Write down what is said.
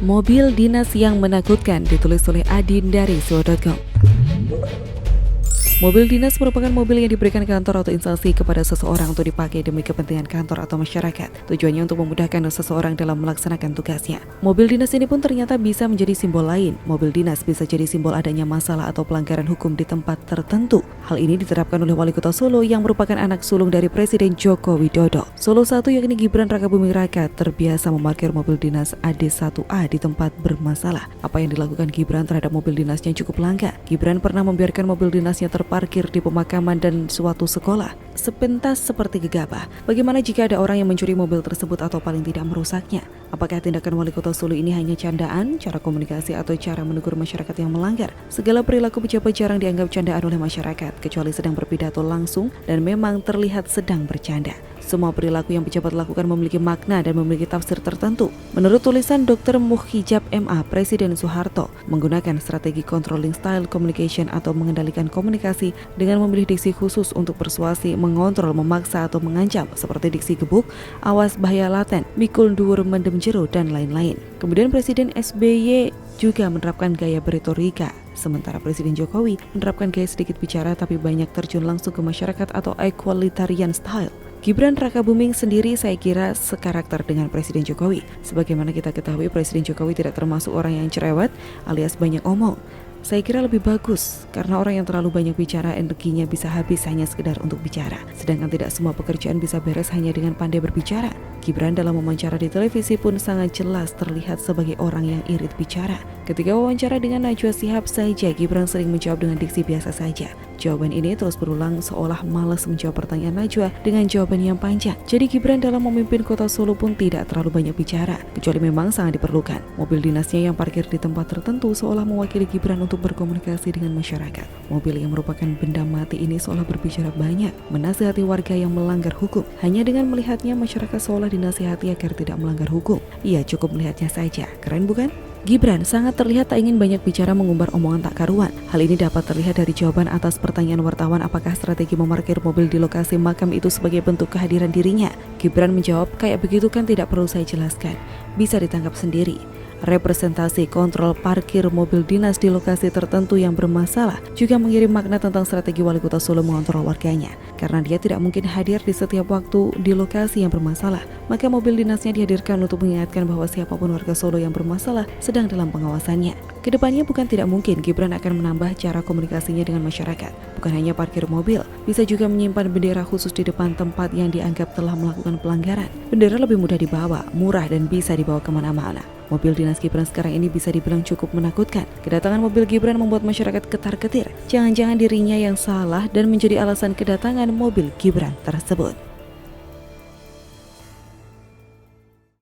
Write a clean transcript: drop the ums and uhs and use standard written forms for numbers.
Mobil dinas yang menakutkan ditulis oleh Adin dari suo.com. Mobil dinas merupakan mobil yang diberikan kantor atau instansi kepada seseorang untuk dipakai demi kepentingan kantor atau masyarakat. Tujuannya untuk memudahkan seseorang dalam melaksanakan tugasnya. Mobil dinas ini pun ternyata bisa menjadi simbol lain. Mobil dinas bisa jadi simbol adanya masalah atau pelanggaran hukum di tempat tertentu. Hal ini diterapkan oleh Wali Kota Solo yang merupakan anak sulung dari Presiden Joko Widodo. Solo 1 yakni Gibran Rakabuming Raka terbiasa memarkir mobil dinas AD1A di tempat bermasalah. Apa yang dilakukan Gibran terhadap mobil dinasnya cukup langka. Gibran pernah membiarkan mobil dinasnya terparkir di pemakaman dan suatu sekolah. Sepintas seperti gegabah. Bagaimana jika ada orang yang mencuri mobil tersebut atau paling tidak merusaknya? Apakah tindakan Wali Kota Solo ini hanya candaan, cara komunikasi, atau cara menegur masyarakat yang melanggar? Segala perilaku pejabat jarang dianggap candaan oleh masyarakat, kecuali sedang berpidato langsung dan memang terlihat sedang bercanda. Semua perilaku yang pejabat lakukan memiliki makna dan memiliki tafsir tertentu. Menurut tulisan Dr. Muhijab MA, Presiden Soeharto menggunakan strategi controlling style communication atau mengendalikan komunikasi dengan memilih diksi khusus untuk persuasi, mengontrol, memaksa atau mengancam seperti diksi gebuk, awas bahaya laten, mikul dhuwur mendem jero, dan lain-lain. Kemudian Presiden SBY juga menerapkan gaya berretorika. Sementara Presiden Jokowi menerapkan gaya sedikit bicara tapi banyak terjun langsung ke masyarakat atau equalitarian style. Gibran Rakabuming sendiri saya kira sekarakter dengan Presiden Jokowi. Sebagaimana kita ketahui, Presiden Jokowi tidak termasuk orang yang cerewet alias banyak omong. Saya kira lebih bagus karena orang yang terlalu banyak bicara energinya bisa habis hanya sekedar untuk bicara. Sedangkan tidak semua pekerjaan bisa beres hanya dengan pandai berbicara. Gibran dalam wawancara di televisi pun sangat jelas terlihat sebagai orang yang irit bicara. Ketika wawancara dengan Najwa Shihab saja, Gibran sering menjawab dengan diksi biasa saja. Jawaban ini terus berulang seolah malas menjawab pertanyaan Najwa dengan jawaban yang panjang. Jadi Gibran dalam memimpin kota Solo pun tidak terlalu banyak bicara, kecuali memang sangat diperlukan. Mobil dinasnya yang parkir di tempat tertentu seolah mewakili Gibran untuk berkomunikasi dengan masyarakat. Mobil yang merupakan benda mati ini seolah berbicara banyak, menasihati warga yang melanggar hukum. Hanya dengan melihatnya masyarakat seolah dinasihati agar tidak melanggar hukum. Ia cukup melihatnya saja. Keren bukan? Gibran sangat terlihat tak ingin banyak bicara mengumbar omongan tak karuan. Hal ini dapat terlihat dari jawaban atas pertanyaan wartawan apakah strategi memarkir mobil di lokasi makam itu sebagai bentuk kehadiran dirinya. Gibran menjawab, kayak begitu kan tidak perlu saya jelaskan. Bisa ditangkap sendiri. Representasi kontrol parkir mobil dinas di lokasi tertentu yang bermasalah juga mengirim makna tentang strategi Wali Kota Solo mengontrol warganya. Karena dia tidak mungkin hadir di setiap waktu di lokasi yang bermasalah, maka mobil dinasnya dihadirkan untuk mengingatkan bahwa siapapun warga Solo yang bermasalah sedang dalam pengawasannya. Kedepannya bukan tidak mungkin Gibran akan menambah cara komunikasinya dengan masyarakat. Bukan hanya parkir mobil, bisa juga menyimpan bendera khusus di depan tempat yang dianggap telah melakukan pelanggaran. Bendera lebih mudah dibawa, murah, dan bisa dibawa kemana-mana. Mobil dinas Gibran sekarang ini bisa dibilang cukup menakutkan. Kedatangan mobil Gibran membuat masyarakat ketar-ketir. Jangan-jangan dirinya yang salah dan menjadi alasan kedatangan mobil Gibran tersebut.